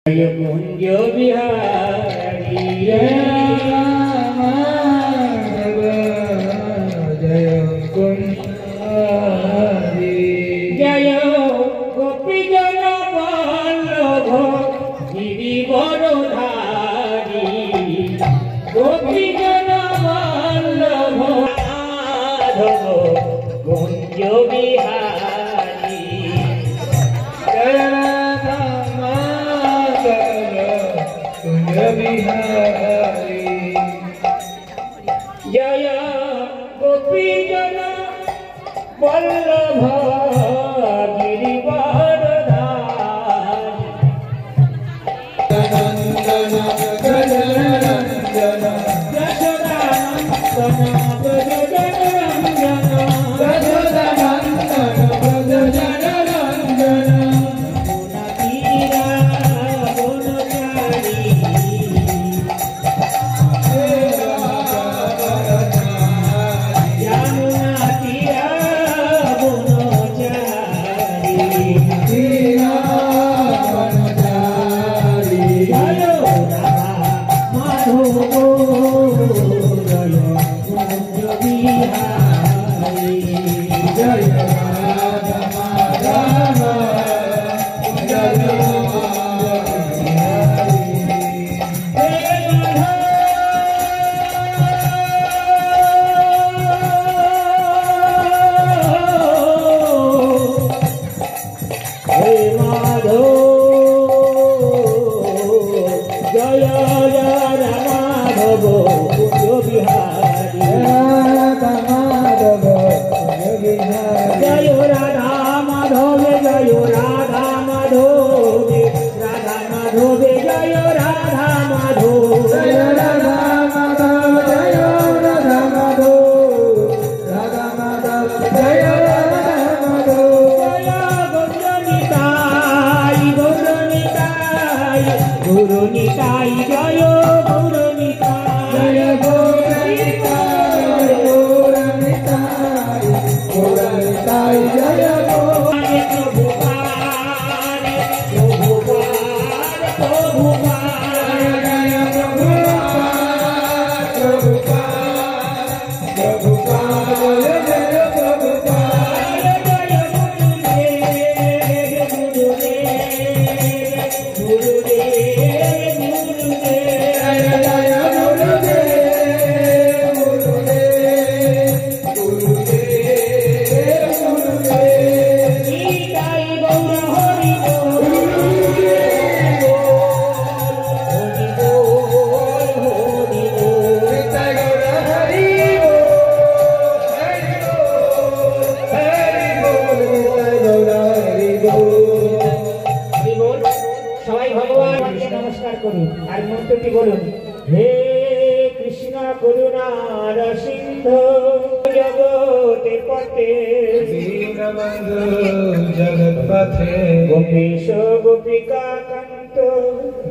जय कुंज बिहारी जय माधव जय कुंज जय गोपीजन वल्लभ गिरिवरधारी गोपीजन वल्लभ माधव कुंज बिहारी जय बिहारी जय गोपीजन वल्लभ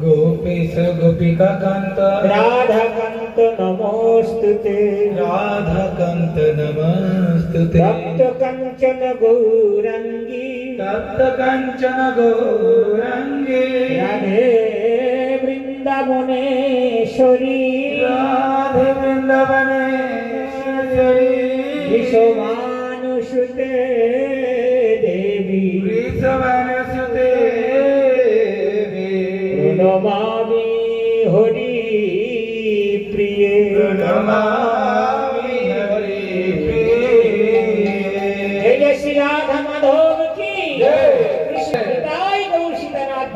गोपीश गोपिका कांत राधा कांत नमोस्तुते तप्त कंचन गौरंगी राधे वृंदावनेश्वरी विश्वमानुसुते देवी प्रणमामि हरि प्रिये जय जय श्री राधा माधव की कृष्ण निताई गौर सीतानाथ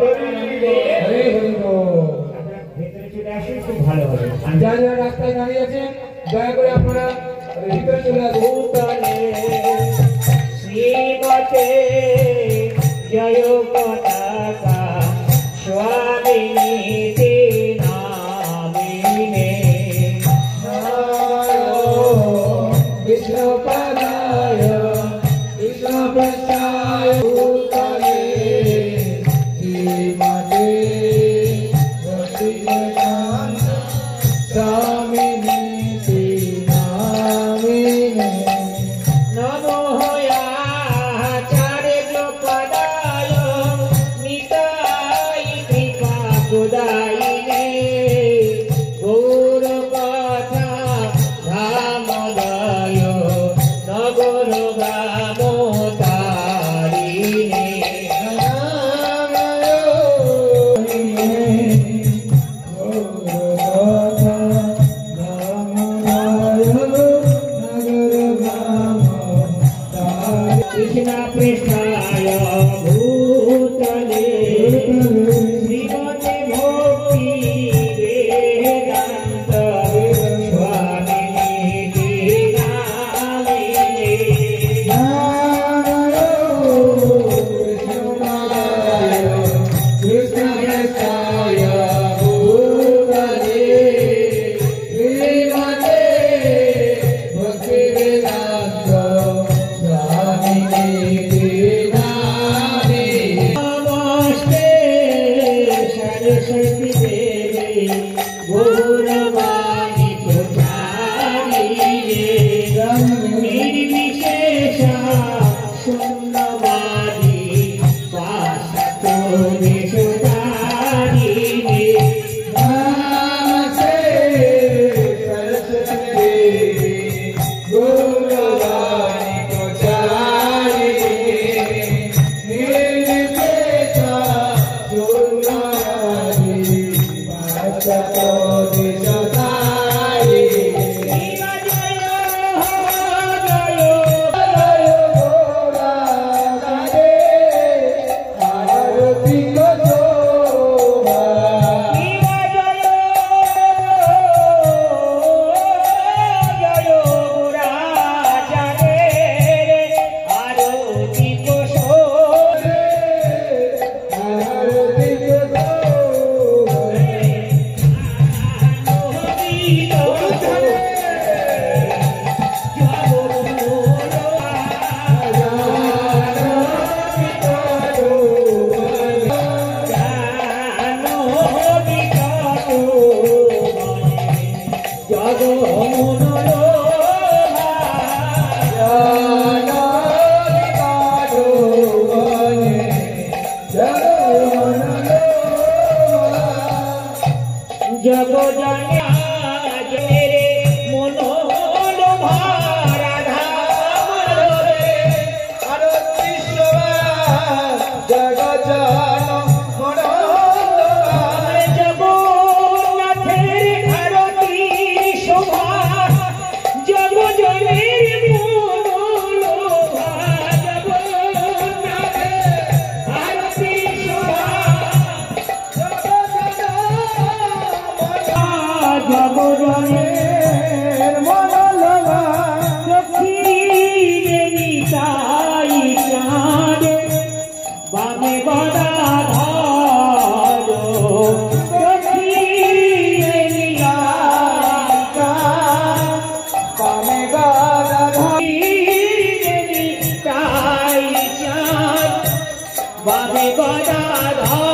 ভেতরে চলে আসুন খুব ভালো হবে যারা যারা রাস্তায় দাঁড়িয়ে আছেন দয়া করে আপনারা ভিতরে চলে আসুন শ্রীমতে জয় পতাকা स्वामिनी नामिने विष्णुपदाय विष्णुप्रसाय भूतले श्रीमते भक्तिवेदांत स्वामिनी नामिने नमो आचार्य पदाय निताय कृपा गोदायिने गौर कथा धामोदय नगर ग्रामोतारिणे कृष्ण पृष्ठाय भूतले श्रीमते भक्ति वेदांत स्वामिने नामिने कृष्ण पृष्ठाय भूतले श्रीमते भक्ति वेदांत सरस्वती देवी गौरवाणी प्रचारिणे निर्विशेषा शून्यवादी वासतो देशधारिणे नमस्ते सरस्वती देवी गौरवाणी प्रचारिणे निर्विशेषा जग जाने आज मेरे मनोलोभा राधा मनोरे आरती शोभा जग जानो मनोलोभा जगन्नाथेर आरती शोभा जग जनेर मनोलोभा जगन्नाथेर आरती शोभा जगजनेर मनोलोभा दक्षिणे निताई चाँद बामे गदाधर दक्षिणे निताई बामे गदाधर निताई चाँद बामे गदाधर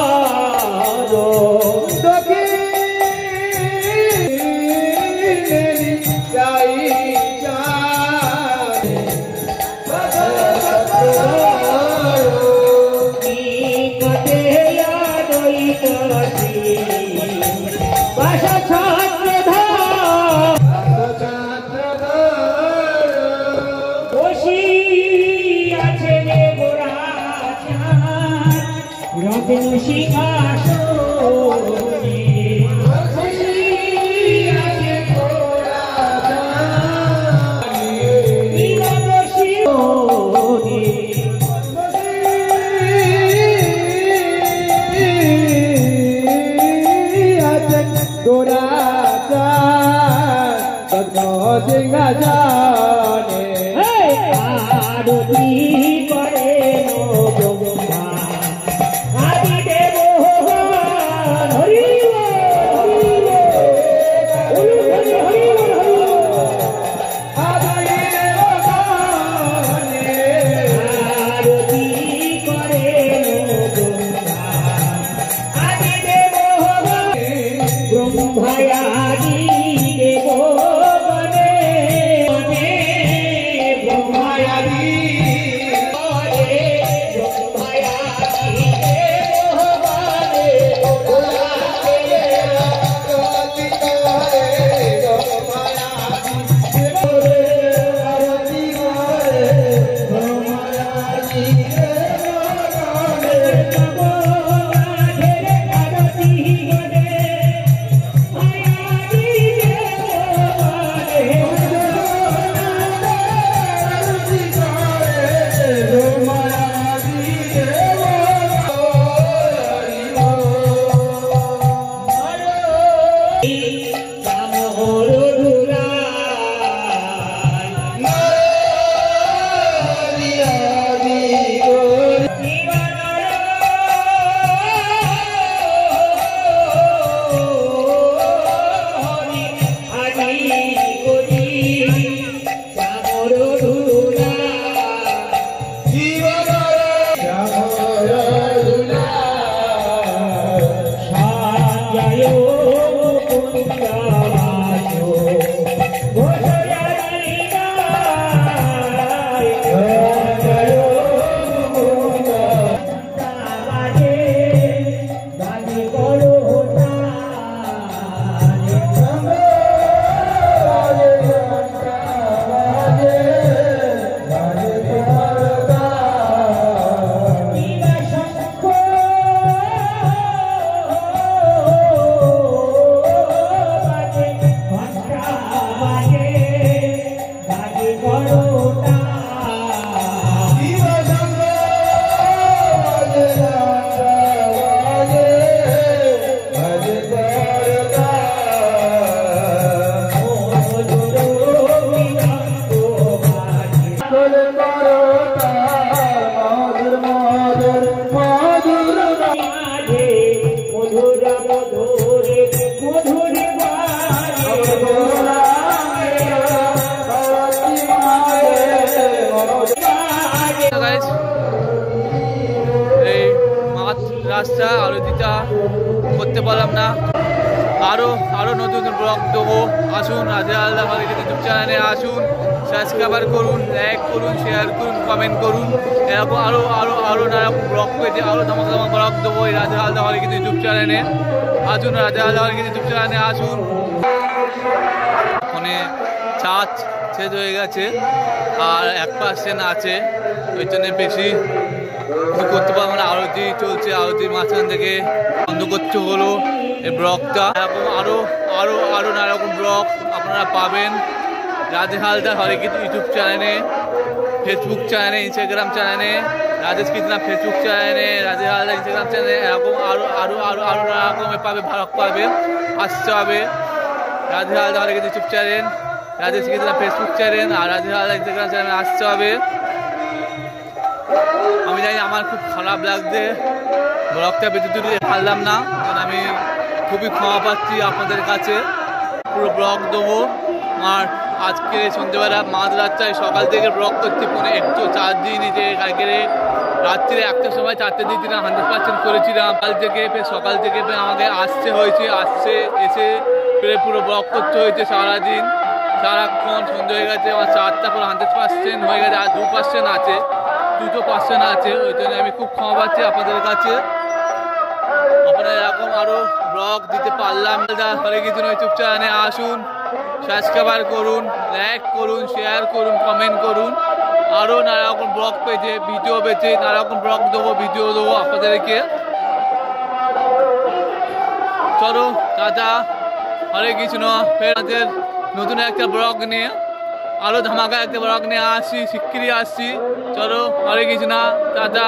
রাস্তা আরতিটা করতে পারলাম না, আরো নতুন নতুন ব্লগ দেবো। আসুন রাজা আলদা ইউটিউব চ্যানেলে আসুন, সাবস্ক্রাইব করুন, লাইক করুন, শেয়ার করুন, কমেন্ট করুন। এরকম আরো নানারকম ব্লগ পেতে আরো ধামাকা ব্লগ দেবো এই রাজা আলদা ইউটিউব চ্যানেলে। আসুন রাজা আলদা ইউটিউব চ্যানেলে আসুন। ফোনে চার্জ শেষ হয়ে গেছে আর 1% আছে, ওই জন্য বেশি কিছু করতে পারবো না। আরতি চলছে, আরতির মাঝখান থেকে বন্ধ করতে হলো এই ব্লগটা। এরকম আরো নানারকম ব্লগ আপনারা পাবেন রাজা হালদার হরেকৃষ্ণ ইউটিউব চ্যানেলে, ফেসবুক চ্যানেলে, ইনস্টাগ্রাম চ্যানেলে, রাজেশ কৃষ্ণা ফেসবুক চ্যানেলে, রাজা হালদার ইনস্টাগ্রাম চ্যানেলে। এরকম আরো নানা রকমের ব্লগ পাবে। আসতে হবে Raja Haldar Harekrishna YouTube channel, Rajesh Krishna Facebook channel আর রাজা হালদার ইনস্টাগ্রাম চ্যানেলে আসতে হবে। আমি জানি আমার খুব খারাপ লাগছে, ব্লগটা বেশি দূরে পারলাম না, কারণ আমি খুবই ক্ষমা পাচ্ছি আপনাদের কাছে। পুরো ব্লগ দেবো। আর আজকে সন্ধ্যেবেলা মাঝরাতটায় সকাল থেকে ব্লগ করছি, ফোনে একটু চার্জ দিয়ে নিতে। কালকে রাত্রিরে 1টার সময় 4টে দিয়ে দিলাম, 100% করেছিলাম। সকাল থেকে আমাকে আসতে হয়েছে, এসে পুরো ব্লগ করতে হয়েছে সারাদিন, সারাক্ষণ। সন্ধ্যে হয়ে গেছে, আমার চার্জটা পুরো 100% হয়ে গেছে, আর 2% আছে, 2% আছে। ওই জন্য আমি খুব ক্ষমা পাচ্ছি আপনাদের কাছে। আপনারা এরকম আরো ব্লগ দিতে পারলাম না। হরেকৃষ্ণ ইউটিউব চ্যানেলে আসুন, সাবস্ক্রাইব করুন, লাইক করুন, শেয়ার করুন, কমেন্ট করুন। আরো নানা রকম ব্লগ পেয়েছে, ভিডিও পেয়েছে, নানা রকম ব্লগ দেবো, ভিডিও দেবো আপনাদেরকে। চলো টাটা, হরেকৃষ্ণ। ফের নতুন একটা ব্লগ নিয়ে, আরো ধামাকা একটা ব্লগ নিয়ে আসছি, শিগগিরই আসছি। চলো হরেকৃষ্ণ, টাটা।